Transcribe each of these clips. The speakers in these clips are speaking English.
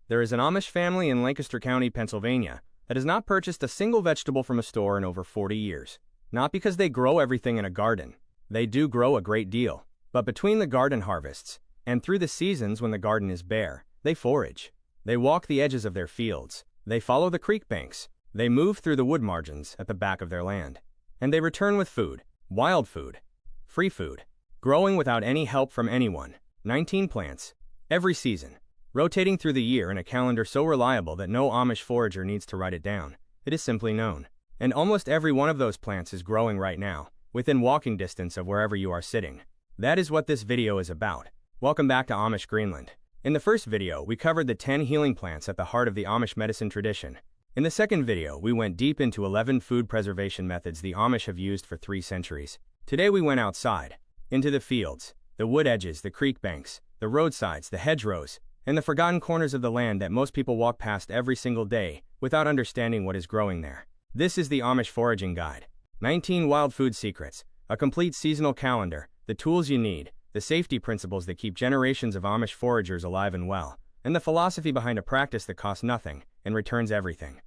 There is an Amish family in Lancaster County, Pennsylvania, that has not purchased a single vegetable from a store in over 40 years. Not because they grow everything in a garden. They do grow a great deal. But between the garden harvests, and through the seasons when the garden is bare, they forage. They walk the edges of their fields. They follow the creek banks. They move through the wood margins at the back of their land. And they return with food. Wild food. Free food. Growing without any help from anyone. 19 plants. Every season. Rotating through the year in a calendar so reliable that no Amish forager needs to write it down. It is simply known. And almost every one of those plants is growing right now, within walking distance of wherever you are sitting. That is what this video is about. Welcome back to Amish Greenland. In the first video, we covered the 10 healing plants at the heart of the Amish medicine tradition. In the second video, we went deep into 11 food preservation methods the Amish have used for 3 centuries. Today we went outside, into the fields, the wood edges, the creek banks, the roadsides, the hedgerows, and the forgotten corners of the land that most people walk past every single day without understanding what is growing there. This is the Amish Foraging Guide. 19 wild food secrets, a complete seasonal calendar, the tools you need, the safety principles that keep generations of Amish foragers alive and well, and the philosophy behind a practice that costs nothing and returns everything.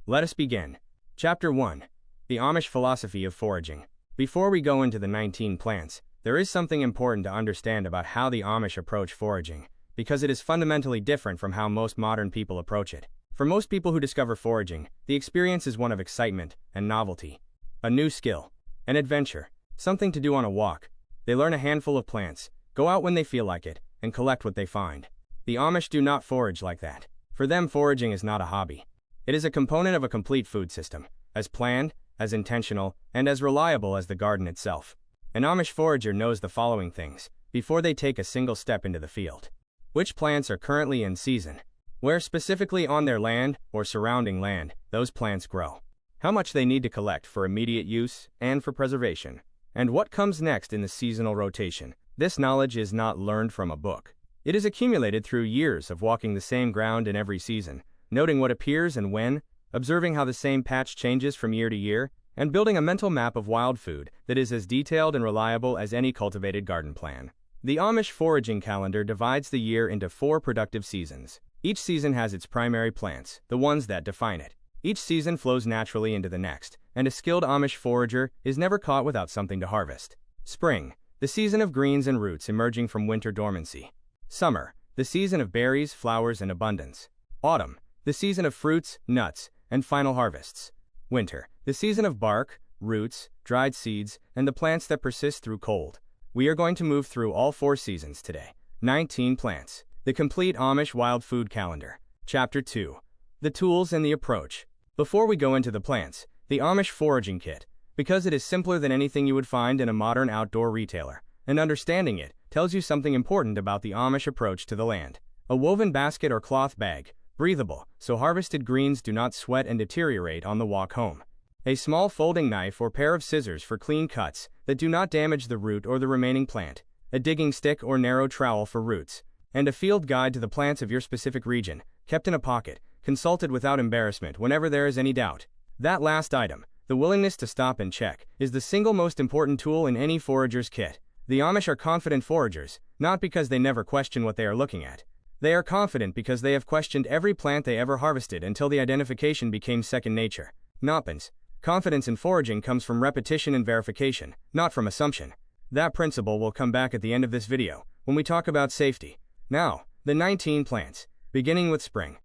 Let us begin. Chapter 1. The Amish Philosophy of Foraging. Before we go into the 19 plants, there is something important to understand about how the Amish approach foraging, because it is fundamentally different from how most modern people approach it. For most people who discover foraging, the experience is one of excitement and novelty. A new skill, an adventure, something to do on a walk. They learn a handful of plants, go out when they feel like it, and collect what they find. The Amish do not forage like that. For them, foraging is not a hobby. It is a component of a complete food system, as planned, as intentional, and as reliable as the garden itself. An Amish forager knows the following things before they take a single step into the field. Which plants are currently in season? Where specifically on their land or surrounding land those plants grow? How much they need to collect for immediate use and for preservation? And what comes next in the seasonal rotation? This knowledge is not learned from a book. It is accumulated through years of walking the same ground in every season, noting what appears and when, observing how the same patch changes from year to year, and building a mental map of wild food that is as detailed and reliable as any cultivated garden plan. The Amish foraging calendar divides the year into 4 productive seasons. Each season has its primary plants, the ones that define it. Each season flows naturally into the next, and a skilled Amish forager is never caught without something to harvest. Spring, the season of greens and roots emerging from winter dormancy. Summer, the season of berries, flowers, and abundance. Autumn, the season of fruits, nuts, and final harvests. Winter, the season of bark, roots, dried seeds, and the plants that persist through cold. We are going to move through all 4 seasons today. 19 plants. The complete Amish wild food calendar. Chapter 2. The tools and the approach. Before we go into the plants, the Amish foraging kit, because it is simpler than anything you would find in a modern outdoor retailer, and understanding it tells you something important about the Amish approach to the land. A woven basket or cloth bag, breathable, so harvested greens do not sweat and deteriorate on the walk home. A small folding knife or pair of scissors for clean cuts that do not damage the root or the remaining plant, a digging stick or narrow trowel for roots, and a field guide to the plants of your specific region, kept in a pocket, consulted without embarrassment whenever there is any doubt. That last item, the willingness to stop and check, is the single most important tool in any forager's kit. The Amish are confident foragers, not because they never question what they are looking at. They are confident because they have questioned every plant they ever harvested until the identification became second nature. Noppins. Confidence in foraging comes from repetition and verification, not from assumption. That principle will come back at the end of this video, when we talk about safety. Now, the 19 plants, beginning with spring.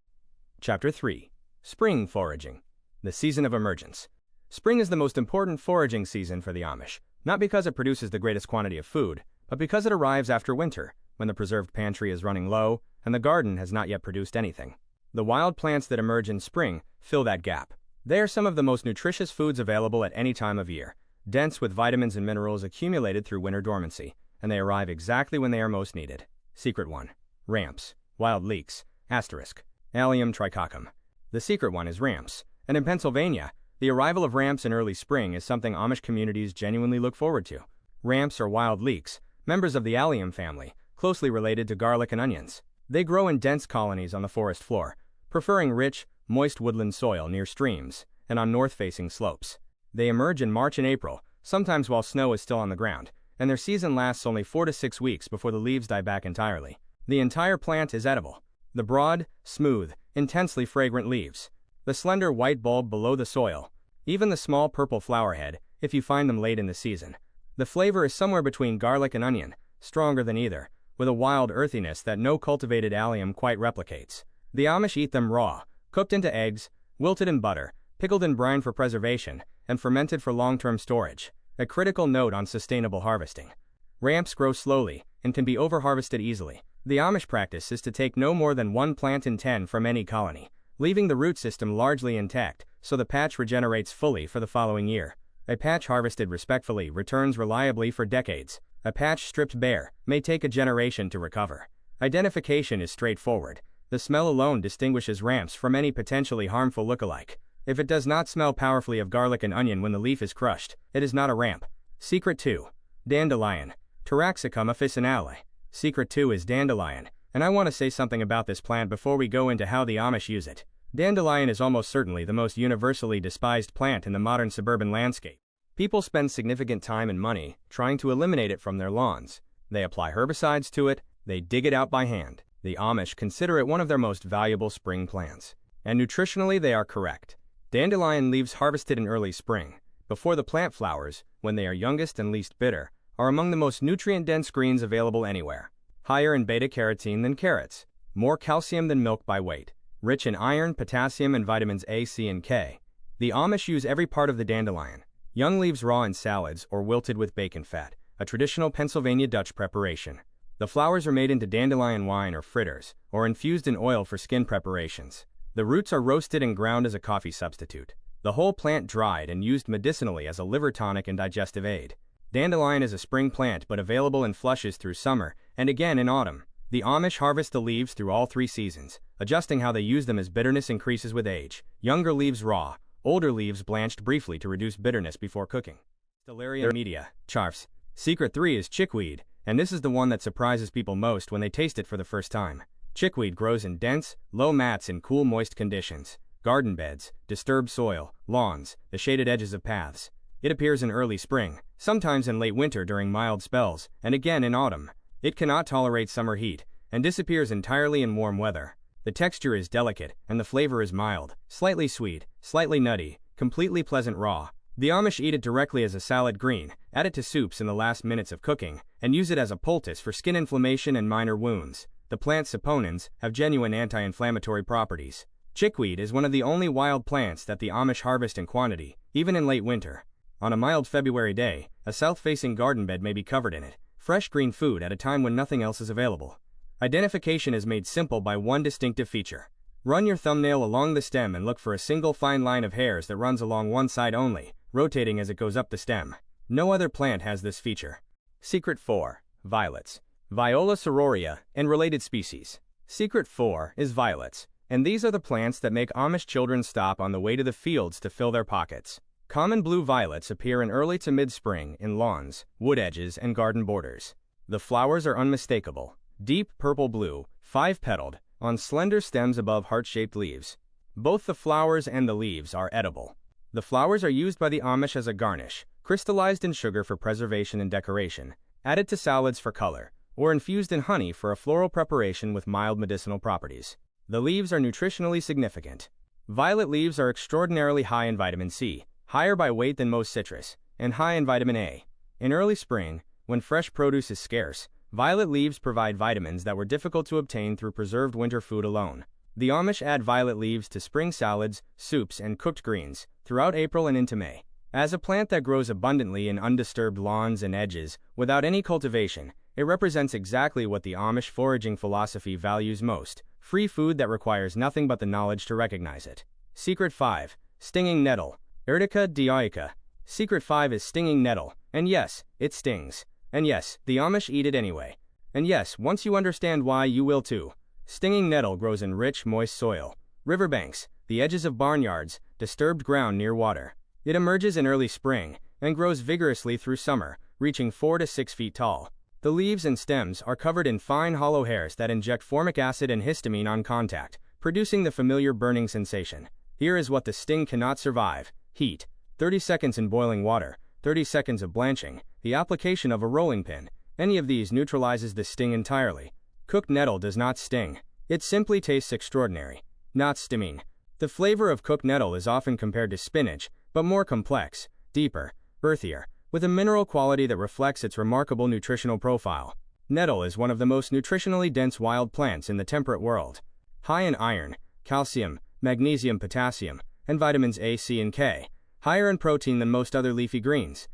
Chapter 3. Spring foraging. The season of emergence. Spring is the most important foraging season for the Amish, not because it produces the greatest quantity of food, but because it arrives after winter, when the preserved pantry is running low and the garden has not yet produced anything. The wild plants that emerge in spring fill that gap. They are some of the most nutritious foods available at any time of year, dense with vitamins and minerals accumulated through winter dormancy, and they arrive exactly when they are most needed. Secret 1. Ramps. Wild leeks. Asterisk. Allium tricoccum. The secret one is ramps, and in Pennsylvania, the arrival of ramps in early spring is something Amish communities genuinely look forward to. Ramps are wild leeks, members of the allium family, closely related to garlic and onions. They grow in dense colonies on the forest floor, preferring rich, moist woodland soil near streams and on north-facing slopes. They emerge in March and April, sometimes while snow is still on the ground, and their season lasts only 4 to 6 weeks before the leaves die back entirely. The entire plant is edible. The broad, smooth, intensely fragrant leaves. The slender white bulb below the soil. Even the small purple flower head, if you find them late in the season. The flavor is somewhere between garlic and onion, stronger than either, with a wild earthiness that no cultivated allium quite replicates. The Amish eat them raw, cooked into eggs, wilted in butter, pickled in brine for preservation, and fermented for long-term storage. A critical note on sustainable harvesting. Ramps grow slowly, and can be over-harvested easily. The Amish practice is to take no more than 1 plant in 10 from any colony, leaving the root system largely intact, so the patch regenerates fully for the following year. A patch harvested respectfully returns reliably for decades. A patch stripped bare may take a generation to recover. Identification is straightforward. The smell alone distinguishes ramps from any potentially harmful lookalike. If it does not smell powerfully of garlic and onion when the leaf is crushed, it is not a ramp. Secret 2. Dandelion. Taraxacum officinale. Secret 2 is dandelion, and I want to say something about this plant before we go into how the Amish use it. Dandelion is almost certainly the most universally despised plant in the modern suburban landscape. People spend significant time and money trying to eliminate it from their lawns. They apply herbicides to it, they dig it out by hand. The Amish consider it one of their most valuable spring plants. And nutritionally they are correct. Dandelion leaves harvested in early spring, before the plant flowers, when they are youngest and least bitter, are among the most nutrient-dense greens available anywhere. Higher in beta-carotene than carrots, more calcium than milk by weight, rich in iron, potassium, and vitamins A, C, and K. The Amish use every part of the dandelion. Young leaves raw in salads or wilted with bacon fat, a traditional Pennsylvania Dutch preparation. The flowers are made into dandelion wine or fritters, or infused in oil for skin preparations. The roots are roasted and ground as a coffee substitute. The whole plant dried and used medicinally as a liver tonic and digestive aid. Dandelion is a spring plant but available in flushes through summer and again in autumn. The Amish harvest the leaves through all 3 seasons, adjusting how they use them as bitterness increases with age. Younger leaves raw, older leaves blanched briefly to reduce bitterness before cooking. Stellaria media, charfs. Secret 3 is chickweed, and this is the one that surprises people most when they taste it for the first time. Chickweed grows in dense, low mats in cool, moist conditions, garden beds, disturbed soil, lawns, the shaded edges of paths. It appears in early spring, sometimes in late winter during mild spells, and again in autumn. It cannot tolerate summer heat, and disappears entirely in warm weather. The texture is delicate, and the flavor is mild, slightly sweet, slightly nutty, completely pleasant raw. The Amish eat it directly as a salad green, add it to soups in the last minutes of cooking, and use it as a poultice for skin inflammation and minor wounds. The plant's saponins have genuine anti-inflammatory properties. Chickweed is one of the only wild plants that the Amish harvest in quantity, even in late winter. On a mild February day, a south-facing garden bed may be covered in it, fresh green food at a time when nothing else is available. Identification is made simple by one distinctive feature. Run your thumbnail along the stem and look for a single fine line of hairs that runs along one side only, rotating as it goes up the stem. No other plant has this feature. Secret 4. Violets. Viola sororia and related species. Secret 4 is violets, and these are the plants that make Amish children stop on the way to the fields to fill their pockets. Common blue violets appear in early to mid-spring in lawns, wood edges, and garden borders. The flowers are unmistakable, deep purple blue, 5-petaled, on slender stems above heart-shaped leaves. Both the flowers and the leaves are edible. The flowers are used by the Amish as a garnish, crystallized in sugar for preservation and decoration, added to salads for color, or infused in honey for a floral preparation with mild medicinal properties. The leaves are nutritionally significant. Violet leaves are extraordinarily high in vitamin C, higher by weight than most citrus, and high in vitamin A. In early spring, when fresh produce is scarce, violet leaves provide vitamins that were difficult to obtain through preserved winter food alone. The Amish add violet leaves to spring salads, soups, and cooked greens throughout April and into May. As a plant that grows abundantly in undisturbed lawns and edges without any cultivation, it represents exactly what the Amish foraging philosophy values most: free food that requires nothing but the knowledge to recognize it. Secret 5. Stinging nettle. Urtica dioica. Secret 5 is stinging nettle, and yes, it stings. And yes, the Amish eat it anyway. And yes, once you understand why, you will too. Stinging nettle grows in rich, moist soil, riverbanks, the edges of barnyards, disturbed ground near water. It emerges in early spring and grows vigorously through summer, reaching 4 to 6 feet tall. The leaves and stems are covered in fine hollow hairs that inject formic acid and histamine on contact, producing the familiar burning sensation. Here is what the sting cannot survive: heat, 30 seconds in boiling water, 30 seconds of blanching, the application of a rolling pin. Any of these neutralizes the sting entirely. Cooked nettle does not sting. It simply tastes extraordinary, not stimming. The flavor of cooked nettle is often compared to spinach, but more complex, deeper, earthier, with a mineral quality that reflects its remarkable nutritional profile. Nettle is one of the most nutritionally dense wild plants in the temperate world. High in iron, calcium, magnesium, potassium, and vitamins A, C, and K, higher in protein than most other leafy greens.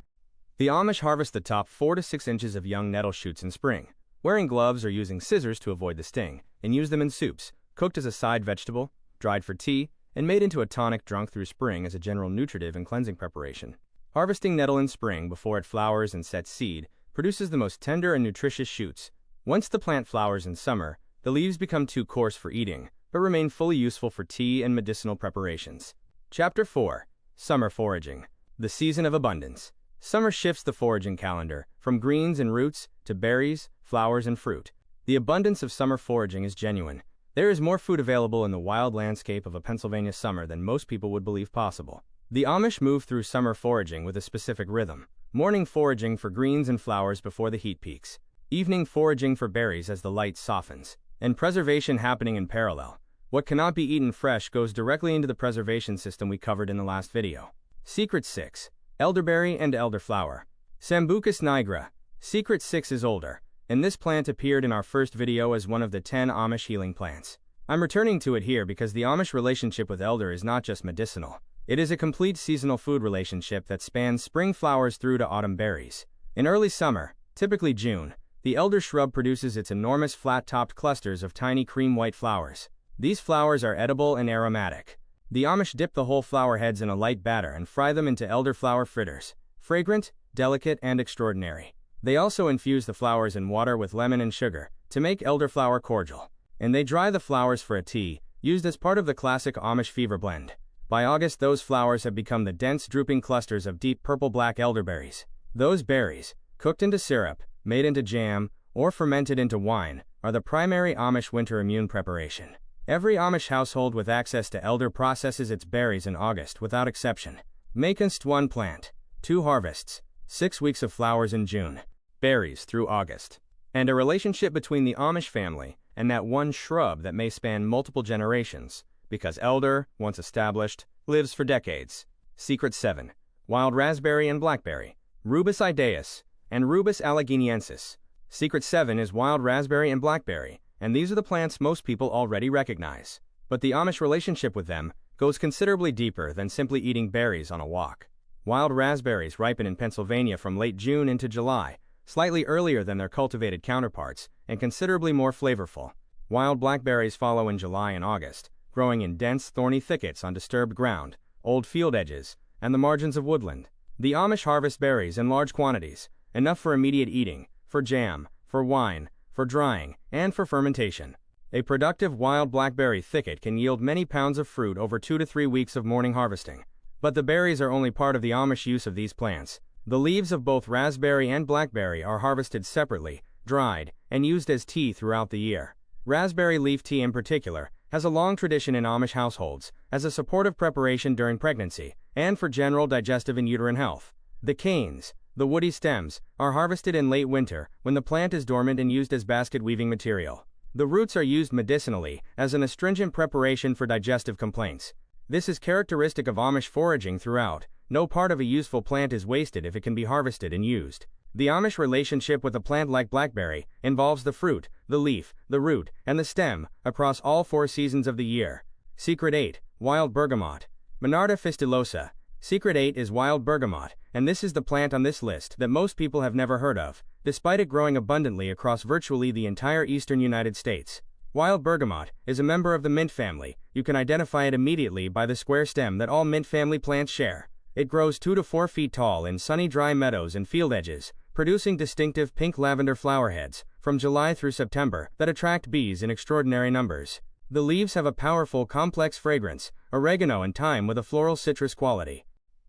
The Amish harvest the top 4 to 6 inches of young nettle shoots in spring, wearing gloves or using scissors to avoid the sting, and use them in soups, cooked as a side vegetable, dried for tea, and made into a tonic drunk through spring as a general nutritive and cleansing preparation. Harvesting nettle in spring before it flowers and sets seed produces the most tender and nutritious shoots. Once the plant flowers in summer, the leaves become too coarse for eating, but remain fully useful for tea and medicinal preparations. Chapter 4. Summer Foraging. The Season of Abundance. Summer shifts the foraging calendar, from greens and roots to berries, flowers, and fruit. The abundance of summer foraging is genuine. There is more food available in the wild landscape of a Pennsylvania summer than most people would believe possible. The Amish move through summer foraging with a specific rhythm. Morning foraging for greens and flowers before the heat peaks. Evening foraging for berries as the light softens. And preservation happening in parallel. What cannot be eaten fresh goes directly into the preservation system we covered in the last video. Secret 6. Elderberry and elderflower. Sambucus nigra. Secret 6 is older, and this plant appeared in our first video as one of the 10 Amish healing plants. I'm returning to it here because the Amish relationship with elder is not just medicinal. It is a complete seasonal food relationship that spans spring flowers through to autumn berries. In early summer, typically June, the elder shrub produces its enormous flat-topped clusters of tiny cream-white flowers. These flowers are edible and aromatic. The Amish dip the whole flower heads in a light batter and fry them into elderflower fritters, fragrant, delicate, and extraordinary. They also infuse the flowers in water with lemon and sugar to make elderflower cordial. And they dry the flowers for a tea, used as part of the classic Amish fever blend. By August, those flowers have become the dense, drooping clusters of deep purple-black elderberries. Those berries, cooked into syrup, made into jam, or fermented into wine, are the primary Amish winter immune preparation. Every Amish household with access to elder processes its berries in August without exception. Makinst 1 plant, 2 harvests, 6 weeks of flowers in June. Berries through August. And a relationship between the Amish family and that one shrub that may span multiple generations, because elder, once established, lives for decades. Secret 7. Wild raspberry and blackberry. Rubus idaeus and Rubus allegheniensis. Secret 7 is wild raspberry and blackberry, and these are the plants most people already recognize. But the Amish relationship with them goes considerably deeper than simply eating berries on a walk. Wild raspberries ripen in Pennsylvania from late June into July, slightly earlier than their cultivated counterparts, and considerably more flavorful. Wild blackberries follow in July and August, growing in dense, thorny thickets on disturbed ground, old field edges, and the margins of woodland. The Amish harvest berries in large quantities, enough for immediate eating, for jam, for wine, for drying, and for fermentation. A productive wild blackberry thicket can yield many pounds of fruit over 2 to 3 weeks of morning harvesting. But the berries are only part of the Amish use of these plants. The leaves of both raspberry and blackberry are harvested separately, dried, and used as tea throughout the year. Raspberry leaf tea in particular has a long tradition in Amish households as a supportive preparation during pregnancy and for general digestive and uterine health. The canes, the woody stems, are harvested in late winter when the plant is dormant and used as basket weaving material. The roots are used medicinally as an astringent preparation for digestive complaints. This is characteristic of Amish foraging throughout. No part of a useful plant is wasted if it can be harvested and used. The Amish relationship with a plant like blackberry involves the fruit, the leaf, the root, and the stem across all 4 seasons of the year. Secret 8. Wild bergamot. Monarda fistulosa. Secret 8 is wild bergamot, and this is the plant on this list that most people have never heard of, despite it growing abundantly across virtually the entire eastern United States. Wild bergamot is a member of the mint family. You can identify it immediately by the square stem that all mint family plants share. It grows 2 to 4 feet tall in sunny dry meadows and field edges, producing distinctive pink lavender flower heads from July through September that attract bees in extraordinary numbers. The leaves have a powerful, complex fragrance, oregano and thyme with a floral citrus quality.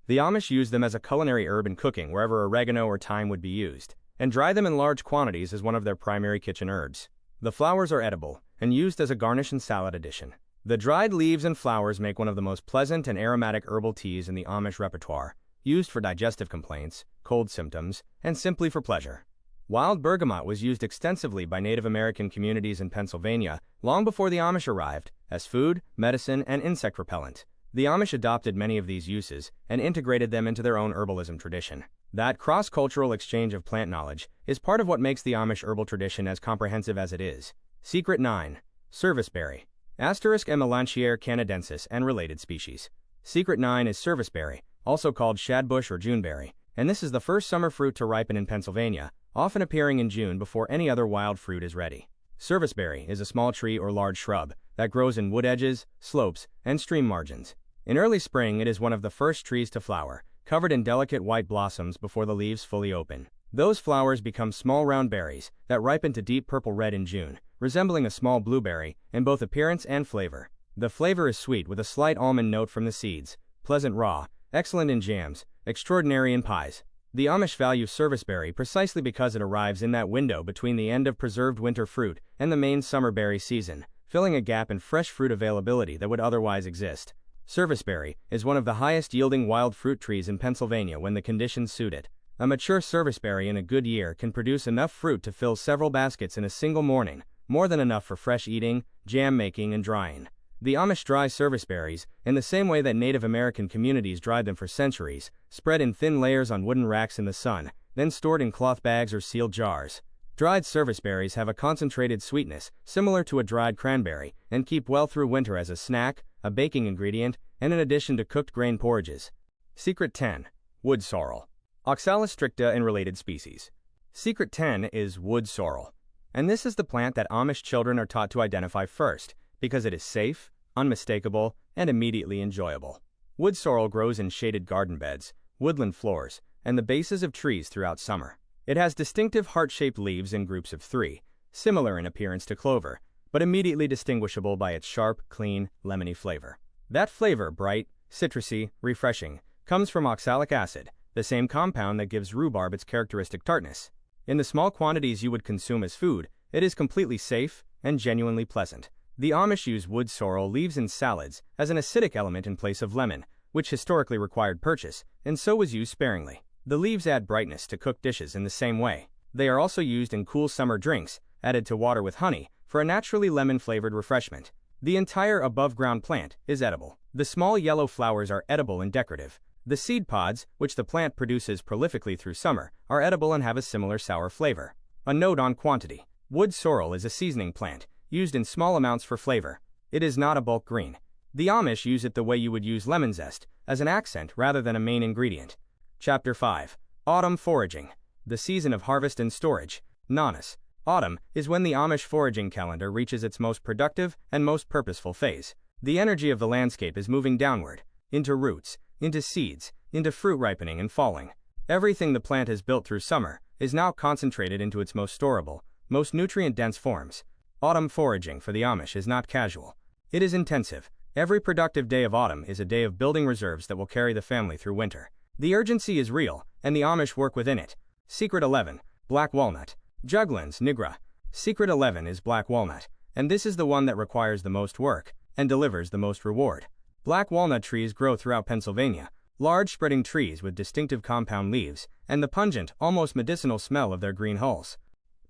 The Amish use them as a culinary herb in cooking wherever oregano or thyme would be used, and dry them in large quantities as one of their primary kitchen herbs. The flowers are edible and used as a garnish and salad addition. The dried leaves and flowers make one of the most pleasant and aromatic herbal teas in the Amish repertoire, used for digestive complaints, cold symptoms, and simply for pleasure. Wild bergamot was used extensively by Native American communities in Pennsylvania long before the Amish arrived, as food, medicine, and insect repellent. The Amish adopted many of these uses and integrated them into their own herbalism tradition. That cross-cultural exchange of plant knowledge is part of what makes the Amish herbal tradition as comprehensive as it is. Secret 9. Serviceberry. Asterisk Melanchier canadensis and related species. Secret 9 is serviceberry, also called shadbush or juneberry, and this is the first summer fruit to ripen in Pennsylvania, often appearing in June before any other wild fruit is ready. Serviceberry is a small tree or large shrub that grows in wood edges, slopes, and stream margins. In early spring, it is one of the first trees to flower, covered in delicate white blossoms before the leaves fully open. Those flowers become small round berries that ripen to deep purple red in June, resembling a small blueberry in both appearance and flavor. The flavor is sweet with a slight almond note from the seeds, pleasant raw, excellent in jams, extraordinary in pies. The Amish value serviceberry precisely because it arrives in that window between the end of preserved winter fruit and the main summer berry season, filling a gap in fresh fruit availability that would otherwise exist. Serviceberry is one of the highest yielding wild fruit trees in Pennsylvania when the conditions suit it. A mature serviceberry in a good year can produce enough fruit to fill several baskets in a single morning, more than enough for fresh eating, jam making, and drying. The Amish dry serviceberries, in the same way that Native American communities dried them for centuries, spread in thin layers on wooden racks in the sun, then stored in cloth bags or sealed jars. Dried serviceberries have a concentrated sweetness, similar to a dried cranberry, and keep well through winter as a snack, a baking ingredient, and in addition to cooked grain porridges. Secret 10. Wood sorrel. Oxalis stricta and related species. Secret 10 is wood sorrel. And this is the plant that Amish children are taught to identify first, because it is safe, unmistakable, and immediately enjoyable. Wood sorrel grows in shaded garden beds, woodland floors, and the bases of trees throughout summer. It has distinctive heart-shaped leaves in groups of 3, similar in appearance to clover, but immediately distinguishable by its sharp, clean, lemony flavor. That flavor, bright, citrusy, refreshing, comes from oxalic acid, the same compound that gives rhubarb its characteristic tartness. In the small quantities you would consume as food, it is completely safe and genuinely pleasant. The Amish use wood sorrel leaves in salads as an acidic element in place of lemon, which historically required purchase, and so was used sparingly. The leaves add brightness to cooked dishes in the same way. They are also used in cool summer drinks, added to water with honey, for a naturally lemon-flavored refreshment. The entire above-ground plant is edible. The small yellow flowers are edible and decorative. The seed pods, which the plant produces prolifically through summer, are edible and have a similar sour flavor. A note on quantity. Wood sorrel is a seasoning plant, used in small amounts for flavor. It is not a bulk green. The Amish use it the way you would use lemon zest, as an accent rather than a main ingredient. Chapter 5. Autumn Foraging. The season of harvest and storage. Nanas. Autumn is when the Amish foraging calendar reaches its most productive and most purposeful phase. The energy of the landscape is moving downward, into roots, into seeds, into fruit ripening and falling. Everything the plant has built through summer is now concentrated into its most storable, most nutrient-dense forms. Autumn foraging for the Amish is not casual. It is intensive. Every productive day of autumn is a day of building reserves that will carry the family through winter. The urgency is real, and the Amish work within it. Secret 11. Black walnut. Juglans nigra. Secret 11 is black walnut, and this is the one that requires the most work and delivers the most reward. Black walnut trees grow throughout Pennsylvania, large spreading trees with distinctive compound leaves and the pungent, almost medicinal smell of their green hulls.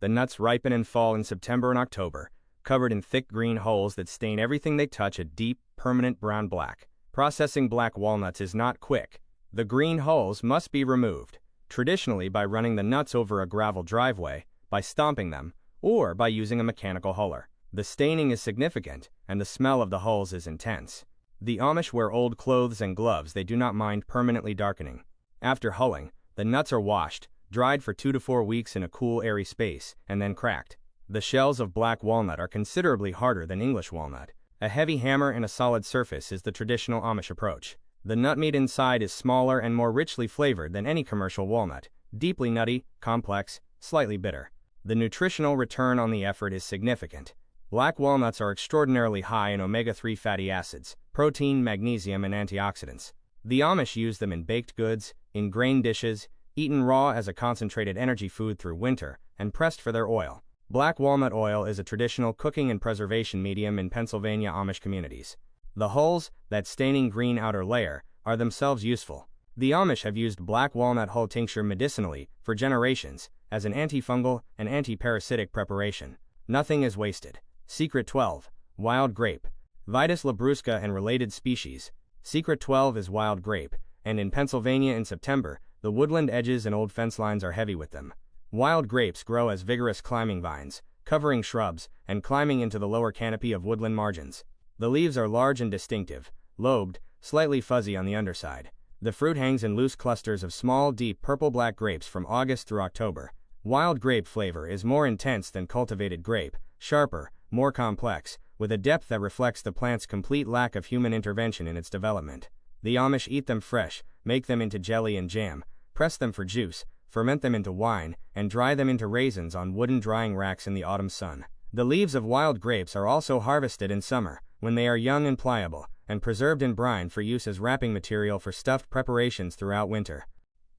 The nuts ripen and fall in September and October, covered in thick green hulls that stain everything they touch a deep, permanent brown black. Processing black walnuts is not quick. The green hulls must be removed, traditionally by running the nuts over a gravel driveway, by stomping them, or by using a mechanical huller. The staining is significant, and the smell of the hulls is intense. The Amish wear old clothes and gloves they do not mind permanently darkening. After hulling, the nuts are washed, dried for 2 to 4 weeks in a cool, airy space, and then cracked. The shells of black walnut are considerably harder than English walnut. A heavy hammer and a solid surface is the traditional Amish approach. The nut meat inside is smaller and more richly flavored than any commercial walnut, deeply nutty, complex, slightly bitter. The nutritional return on the effort is significant. Black walnuts are extraordinarily high in omega-3 fatty acids, protein, magnesium, and antioxidants. The Amish use them in baked goods, in grain dishes, eaten raw as a concentrated energy food through winter, and pressed for their oil. Black walnut oil is a traditional cooking and preservation medium in Pennsylvania Amish communities. The hulls, that staining green outer layer, are themselves useful. The Amish have used black walnut hull tincture medicinally for generations, as an antifungal and anti-parasitic preparation. Nothing is wasted. Secret 12. Wild grape. Vitis labrusca and related species. Secret 12 is wild grape, and in Pennsylvania in September, the woodland edges and old fence lines are heavy with them. Wild grapes grow as vigorous climbing vines, covering shrubs and climbing into the lower canopy of woodland margins. The leaves are large and distinctive, lobed, slightly fuzzy on the underside. The fruit hangs in loose clusters of small, deep purple-black grapes from August through October. Wild grape flavor is more intense than cultivated grape, sharper, more complex, with a depth that reflects the plant's complete lack of human intervention in its development. The Amish eat them fresh, make them into jelly and jam, press them for juice, ferment them into wine, and dry them into raisins on wooden drying racks in the autumn sun. The leaves of wild grapes are also harvested in summer, when they are young and pliable, and preserved in brine for use as wrapping material for stuffed preparations throughout winter.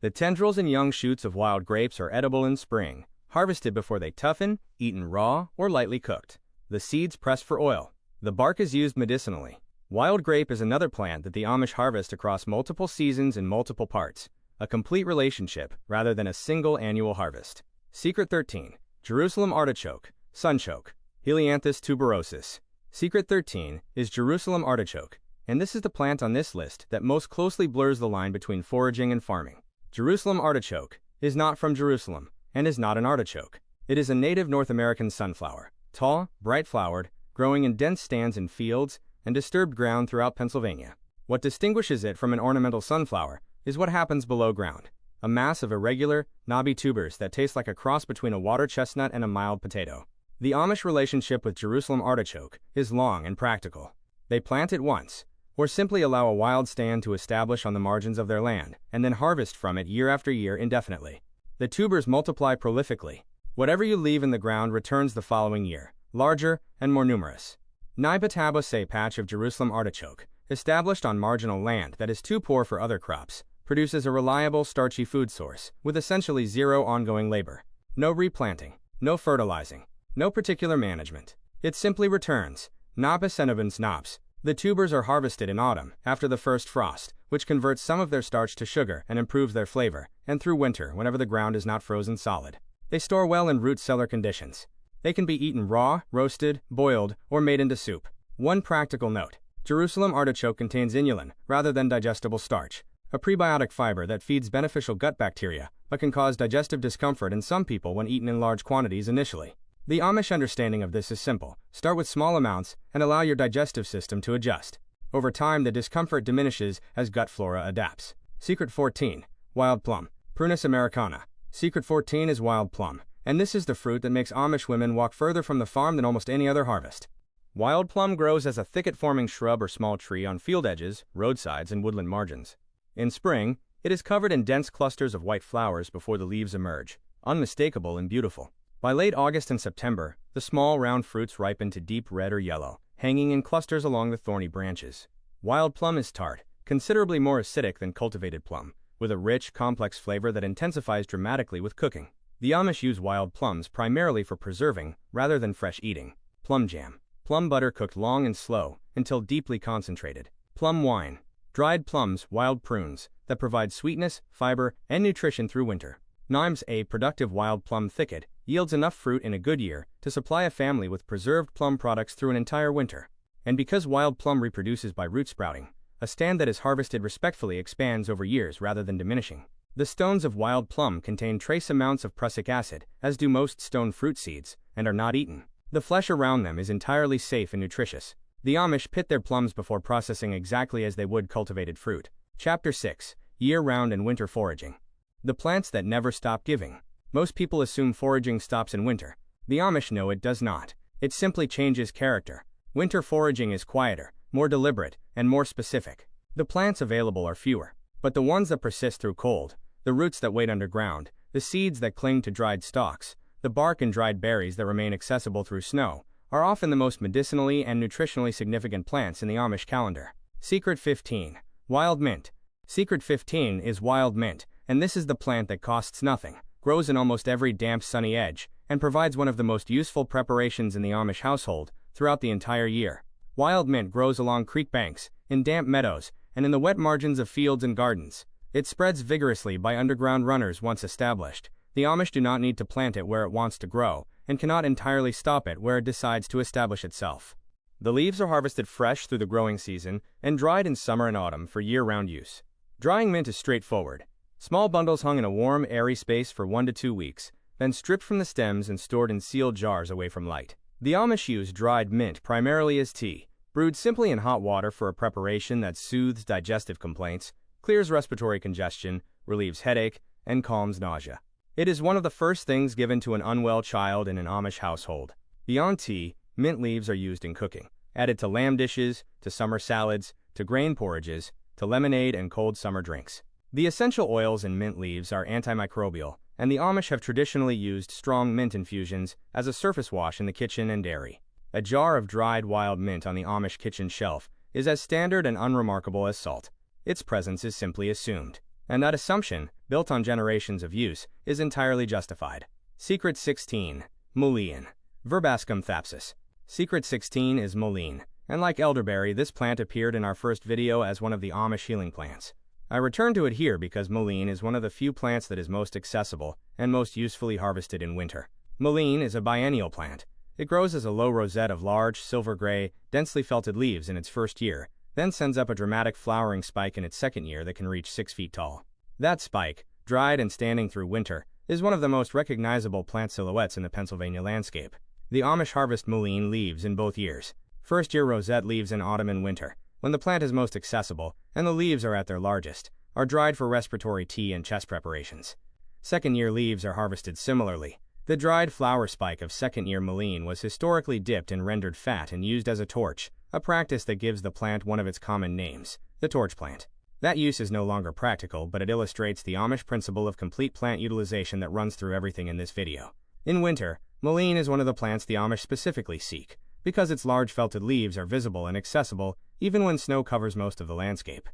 The tendrils and young shoots of wild grapes are edible in spring, harvested before they toughen, eaten raw or lightly cooked. The seeds pressed for oil. The bark is used medicinally. Wild grape is another plant that the Amish harvest across multiple seasons in multiple parts, a complete relationship rather than a single annual harvest. Secret 13. Jerusalem artichoke, sunchoke, Helianthus tuberosus. Secret 13 is Jerusalem artichoke, and this is the plant on this list that most closely blurs the line between foraging and farming. Jerusalem artichoke is not from Jerusalem and is not an artichoke. It is a native North American sunflower, tall, bright-flowered, growing in dense stands in fields and disturbed ground throughout Pennsylvania. What distinguishes it from an ornamental sunflower is what happens below ground, a mass of irregular, knobby tubers that taste like a cross between a water chestnut and a mild potato. The Amish relationship with Jerusalem artichoke is long and practical. They plant it once, or simply allow a wild stand to establish on the margins of their land, and then harvest from it year after year indefinitely. The tubers multiply prolifically. Whatever you leave in the ground returns the following year, larger and more numerous. Nipatabose patch of Jerusalem artichoke, established on marginal land that is too poor for other crops, produces a reliable starchy food source, with essentially zero ongoing labor. No replanting, no fertilizing, no particular management. It simply returns. Napis enavens naps. The tubers are harvested in autumn, after the first frost, which converts some of their starch to sugar and improves their flavor, and through winter whenever the ground is not frozen solid. They store well in root cellar conditions. They can be eaten raw, roasted, boiled, or made into soup. One practical note. Jerusalem artichoke contains inulin, rather than digestible starch, a prebiotic fiber that feeds beneficial gut bacteria, but can cause digestive discomfort in some people when eaten in large quantities initially. The Amish understanding of this is simple. Start with small amounts and allow your digestive system to adjust. Over time, the discomfort diminishes as gut flora adapts. Secret 14. Wild plum. Prunus americana. Secret 14 is wild plum, and this is the fruit that makes Amish women walk further from the farm than almost any other harvest. Wild plum grows as a thicket-forming shrub or small tree on field edges, roadsides, and woodland margins. In spring, it is covered in dense clusters of white flowers before the leaves emerge, unmistakable and beautiful. By late August and September, the small round fruits ripen to deep red or yellow, hanging in clusters along the thorny branches. Wild plum is tart, considerably more acidic than cultivated plum, with a rich, complex flavor that intensifies dramatically with cooking. The Amish use wild plums primarily for preserving, rather than fresh eating. Plum jam. Plum butter cooked long and slow, until deeply concentrated. Plum wine. Dried plums, wild prunes, that provide sweetness, fiber, and nutrition through winter. Nimes. A productive wild plum thicket yields enough fruit in a good year to supply a family with preserved plum products through an entire winter. And because wild plum reproduces by root sprouting, a stand that is harvested respectfully expands over years rather than diminishing. The stones of wild plum contain trace amounts of prussic acid, as do most stone fruit seeds, and are not eaten. The flesh around them is entirely safe and nutritious. The Amish pit their plums before processing exactly as they would cultivated fruit. Chapter 6. Year-round and winter foraging. The plants that never stop giving. Most people assume foraging stops in winter. The Amish know it does not. It simply changes character. Winter foraging is quieter, more deliberate, and more specific. The plants available are fewer, but the ones that persist through cold, the roots that wait underground, the seeds that cling to dried stalks, the bark and dried berries that remain accessible through snow, are often the most medicinally and nutritionally significant plants in the Amish calendar. Secret 15. Wild mint. Secret 15 is wild mint, and this is the plant that costs nothing, grows in almost every damp sunny edge, and provides one of the most useful preparations in the Amish household throughout the entire year. Wild mint grows along creek banks, in damp meadows, and in the wet margins of fields and gardens. It spreads vigorously by underground runners once established. The Amish do not need to plant it where it wants to grow, and cannot entirely stop it where it decides to establish itself. The leaves are harvested fresh through the growing season and dried in summer and autumn for year-round use. Drying mint is straightforward. Small bundles hung in a warm, airy space for 1 to 2 weeks, then stripped from the stems and stored in sealed jars away from light. The Amish use dried mint primarily as tea, brewed simply in hot water for a preparation that soothes digestive complaints, clears respiratory congestion, relieves headache, and calms nausea. It is one of the first things given to an unwell child in an Amish household. Beyond tea, mint leaves are used in cooking, added to lamb dishes, to summer salads, to grain porridges, to lemonade and cold summer drinks. The essential oils in mint leaves are antimicrobial, and the Amish have traditionally used strong mint infusions as a surface wash in the kitchen and dairy. A jar of dried wild mint on the Amish kitchen shelf is as standard and unremarkable as salt. Its presence is simply assumed, and that assumption, built on generations of use, is entirely justified. Secret 16. Mullein. Verbascum thapsus. Secret 16 is mullein, and like elderberry, this plant appeared in our first video as one of the Amish healing plants. I return to it here because mullein is one of the few plants that is most accessible and most usefully harvested in winter. Mullein is a biennial plant. It grows as a low rosette of large, silver-gray, densely felted leaves in its first year, then sends up a dramatic flowering spike in its second year that can reach 6 feet tall. That spike, dried and standing through winter, is one of the most recognizable plant silhouettes in the Pennsylvania landscape. The Amish harvest mullein leaves in both years. First-year rosette leaves in autumn and winter, when the plant is most accessible and the leaves are at their largest, are dried for respiratory tea and chest preparations. Second-year leaves are harvested similarly. The dried flower spike of second-year mullein was historically dipped in rendered fat and used as a torch, a practice that gives the plant one of its common names, the torch plant. That use is no longer practical, but it illustrates the Amish principle of complete plant utilization that runs through everything in this video. In winter, mullein is one of the plants the Amish specifically seek, because its large felted leaves are visible and accessible even when snow covers most of the landscape.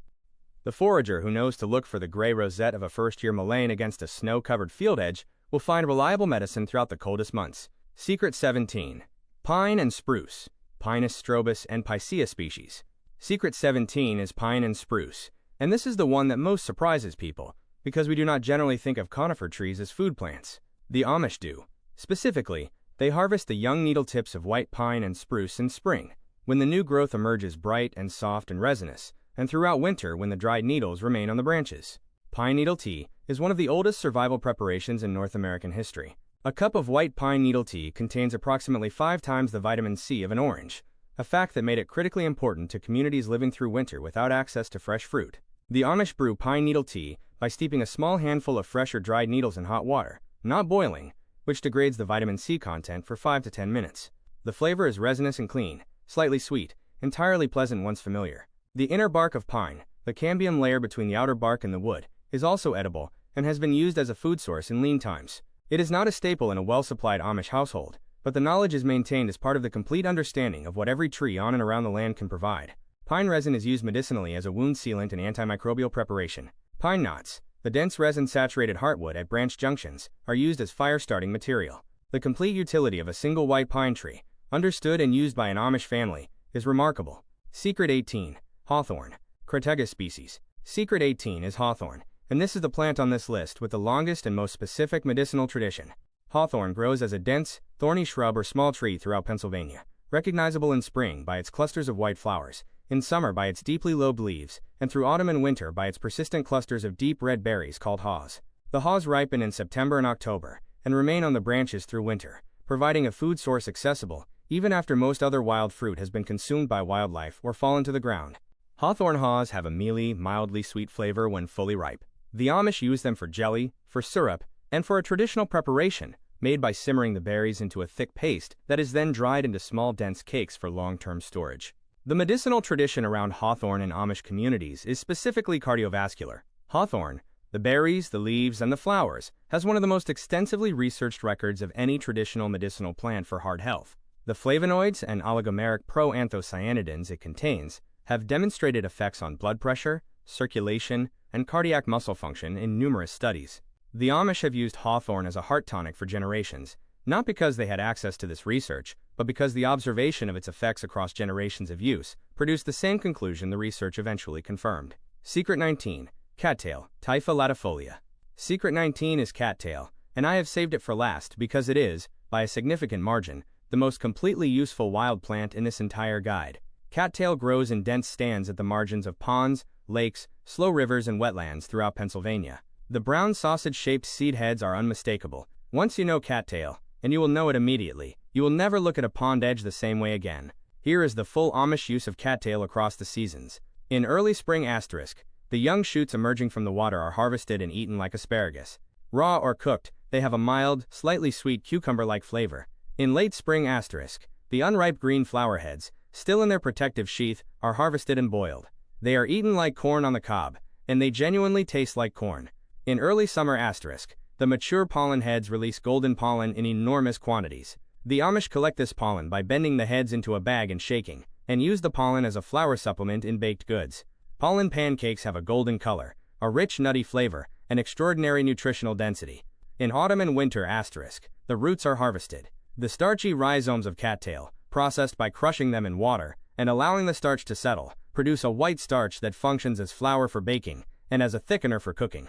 The forager who knows to look for the gray rosette of a first-year mullein against a snow-covered field edge will find reliable medicine throughout the coldest months. Secret 17. Pine and spruce. Pinus strobus and Picea species. Secret 17 is pine and spruce, and this is the one that most surprises people, because we do not generally think of conifer trees as food plants. The Amish do. Specifically, they harvest the young needle tips of white pine and spruce in spring, when the new growth emerges bright and soft and resinous, and throughout winter when the dried needles remain on the branches. Pine needle tea is one of the oldest survival preparations in North American history. A cup of white pine needle tea contains approximately 5 times the vitamin C of an orange, a fact that made it critically important to communities living through winter without access to fresh fruit. The Amish brew pine needle tea by steeping a small handful of fresh or dried needles in hot water, not boiling, which degrades the vitamin C content for 5 to 10 minutes. The flavor is resinous and clean, slightly sweet, entirely pleasant once familiar. The inner bark of pine, the cambium layer between the outer bark and the wood, is also edible and has been used as a food source in lean times. It is not a staple in a well-supplied Amish household, but the knowledge is maintained as part of the complete understanding of what every tree on and around the land can provide. Pine resin is used medicinally as a wound sealant and antimicrobial preparation. Pine knots, the dense resin-saturated heartwood at branch junctions, are used as fire-starting material. The complete utility of a single white pine tree, understood and used by an Amish family, is remarkable. Secret 18. Hawthorn. Crataegus species. Secret 18 is hawthorn, and this is the plant on this list with the longest and most specific medicinal tradition. Hawthorn grows as a dense, thorny shrub or small tree throughout Pennsylvania, recognizable in spring by its clusters of white flowers, in summer by its deeply lobed leaves, and through autumn and winter by its persistent clusters of deep red berries called haws. The haws ripen in September and October, and remain on the branches through winter, providing a food source accessible, even after most other wild fruit has been consumed by wildlife or fallen to the ground. Hawthorn haws have a mealy, mildly sweet flavor when fully ripe. The Amish use them for jelly, for syrup, and for a traditional preparation, made by simmering the berries into a thick paste that is then dried into small dense cakes for long-term storage. The medicinal tradition around hawthorn in Amish communities is specifically cardiovascular. Hawthorn, the berries, the leaves, and the flowers, has one of the most extensively researched records of any traditional medicinal plant for heart health. The flavonoids and oligomeric proanthocyanidins it contains have demonstrated effects on blood pressure, circulation, and cardiac muscle function in numerous studies. The Amish have used hawthorn as a heart tonic for generations, not because they had access to this research, but because the observation of its effects across generations of use produced the same conclusion the research eventually confirmed. Secret 19. Cattail. Typha latifolia. Secret 19 is cattail, and I have saved it for last because it is, by a significant margin, the most completely useful wild plant in this entire guide. Cattail grows in dense stands at the margins of ponds, lakes, slow rivers, and wetlands throughout Pennsylvania. The brown sausage-shaped seed heads are unmistakable. Once you know cattail, and you will know it immediately, you will never look at a pond edge the same way again. Here is the full Amish use of cattail across the seasons. In early spring *, the young shoots emerging from the water are harvested and eaten like asparagus. Raw or cooked, they have a mild, slightly sweet cucumber-like flavor. In late spring *, the unripe green flower heads, still in their protective sheath, are harvested and boiled. They are eaten like corn on the cob, and they genuinely taste like corn. In early summer *, the mature pollen heads release golden pollen in enormous quantities. The Amish collect this pollen by bending the heads into a bag and shaking, and use the pollen as a flour supplement in baked goods. Pollen pancakes have a golden color, a rich nutty flavor, and extraordinary nutritional density. In autumn and winter *, the roots are harvested. The starchy rhizomes of cattail, processed by crushing them in water and allowing the starch to settle, produce a white starch that functions as flour for baking and as a thickener for cooking.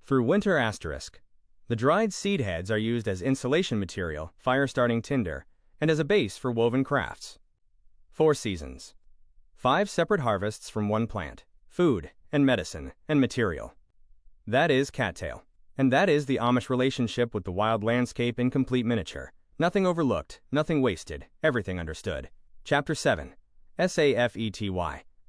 Through winter *, the dried seed heads are used as insulation material, fire-starting tinder, and as a base for woven crafts. 4 seasons. 5 separate harvests from one plant, food, and medicine, and material. That is cattail. And that is the Amish relationship with the wild landscape in complete miniature. Nothing overlooked, nothing wasted, everything understood. Chapter 7. SAFETY.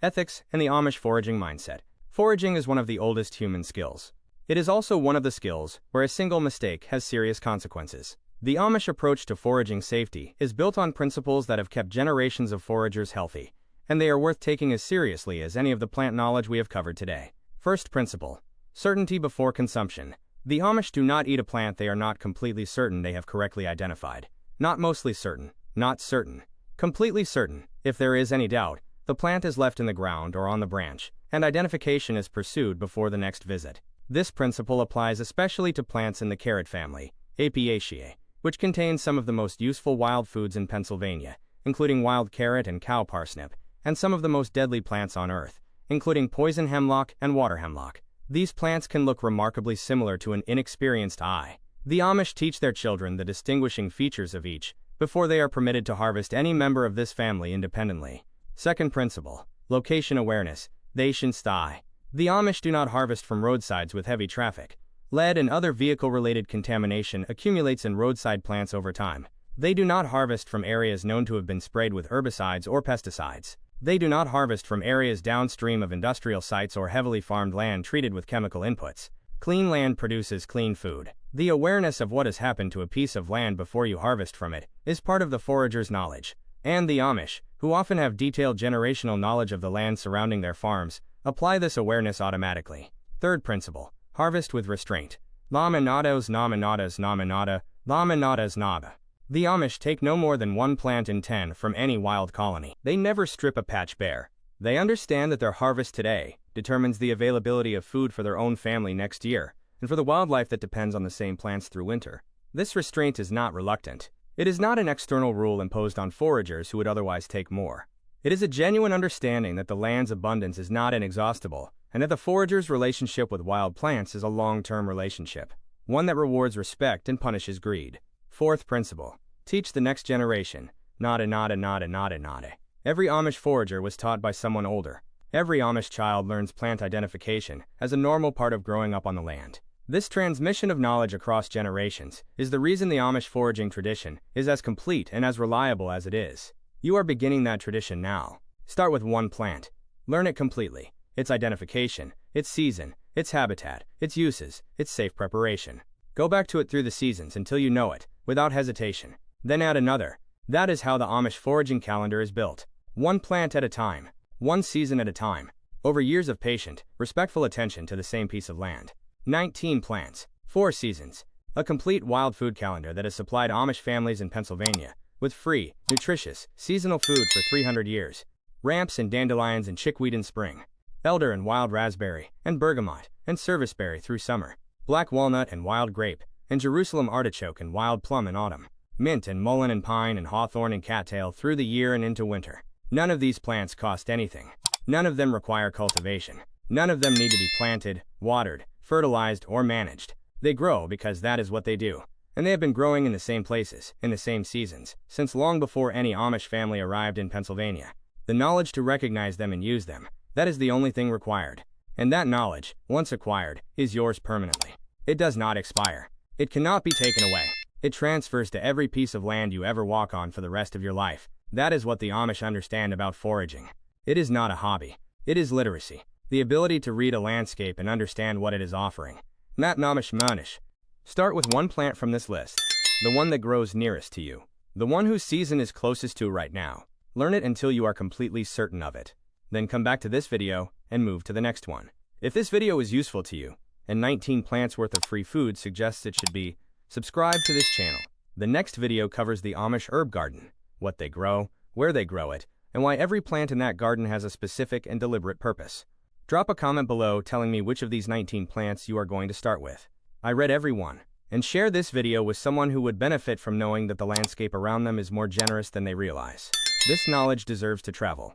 Ethics and the Amish Foraging Mindset. Foraging is one of the oldest human skills. It is also one of the skills where a single mistake has serious consequences. The Amish approach to foraging safety is built on principles that have kept generations of foragers healthy, and they are worth taking as seriously as any of the plant knowledge we have covered today. First principle: certainty before consumption. The Amish do not eat a plant they are not completely certain they have correctly identified. Not mostly certain, not certain. Completely certain. If there is any doubt, the plant is left in the ground or on the branch, and identification is pursued before the next visit. This principle applies especially to plants in the carrot family, Apiaceae, which contains some of the most useful wild foods in Pennsylvania, including wild carrot and cow parsnip, and some of the most deadly plants on earth, including poison hemlock and water hemlock. These plants can look remarkably similar to an inexperienced eye. The Amish teach their children the distinguishing features of each before they are permitted to harvest any member of this family independently. Second principle: location awareness. They shin'stai. The Amish do not harvest from roadsides with heavy traffic. Lead and other vehicle-related contamination accumulates in roadside plants over time. They do not harvest from areas known to have been sprayed with herbicides or pesticides. They do not harvest from areas downstream of industrial sites or heavily farmed land treated with chemical inputs. Clean land produces clean food. The awareness of what has happened to a piece of land before you harvest from it is part of the forager's knowledge. And the Amish, who often have detailed generational knowledge of the land surrounding their farms, apply this awareness automatically. Third principle: harvest with restraint. Laminados naminadas naminada, laminadas nada. The Amish take no more than 1 plant in 10 from any wild colony. They never strip a patch bare. They understand that their harvest today determines the availability of food for their own family next year, and for the wildlife that depends on the same plants through winter. This restraint is not reluctant. It is not an external rule imposed on foragers who would otherwise take more. It is a genuine understanding that the land's abundance is not inexhaustible, and that the forager's relationship with wild plants is a long-term relationship, one that rewards respect and punishes greed. Fourth principle: teach the next generation. Nada nada nada nada nada. Every Amish forager was taught by someone older. Every Amish child learns plant identification as a normal part of growing up on the land. This transmission of knowledge across generations is the reason the Amish foraging tradition is as complete and as reliable as it is. You are beginning that tradition now. Start with 1 plant. Learn it completely: its identification, its season, its habitat, its uses, its safe preparation. Go back to it through the seasons until you know it, without hesitation. Then add another. That is how the Amish foraging calendar is built. 1 plant at a time, 1 season at a time, over years of patient, respectful attention to the same piece of land. 19 plants, 4 seasons. A complete wild food calendar that has supplied Amish families in Pennsylvania with free, nutritious, seasonal food for 300 years. Ramps and dandelions and chickweed in spring. Elder and wild raspberry, and bergamot, and serviceberry through summer. Black walnut and wild grape, and Jerusalem artichoke and wild plum in autumn. Mint and mullein and pine and hawthorn and cattail through the year and into winter. None of these plants cost anything. None of them require cultivation. None of them need to be planted, watered, fertilized, or managed. They grow because that is what they do. And they have been growing in the same places, in the same seasons, since long before any Amish family arrived in Pennsylvania. The knowledge to recognize them and use them, that is the only thing required. And that knowledge, once acquired, is yours permanently. It does not expire. It cannot be taken away. It transfers to every piece of land you ever walk on for the rest of your life. That is what the Amish understand about foraging. It is not a hobby. It is literacy. The ability to read a landscape and understand what it is offering. Not Amish manish. Start with one plant from this list. The one that grows nearest to you. The one whose season is closest to right now. Learn it until you are completely certain of it. Then come back to this video and move to the next one. If this video is useful to you, and 19 plants worth of free food suggests it should be, subscribe to this channel. The next video covers the Amish herb garden, what they grow, where they grow it, and why every plant in that garden has a specific and deliberate purpose. Drop a comment below telling me which of these 19 plants you are going to start with. I read every one. And share this video with someone who would benefit from knowing that the landscape around them is more generous than they realize. This knowledge deserves to travel.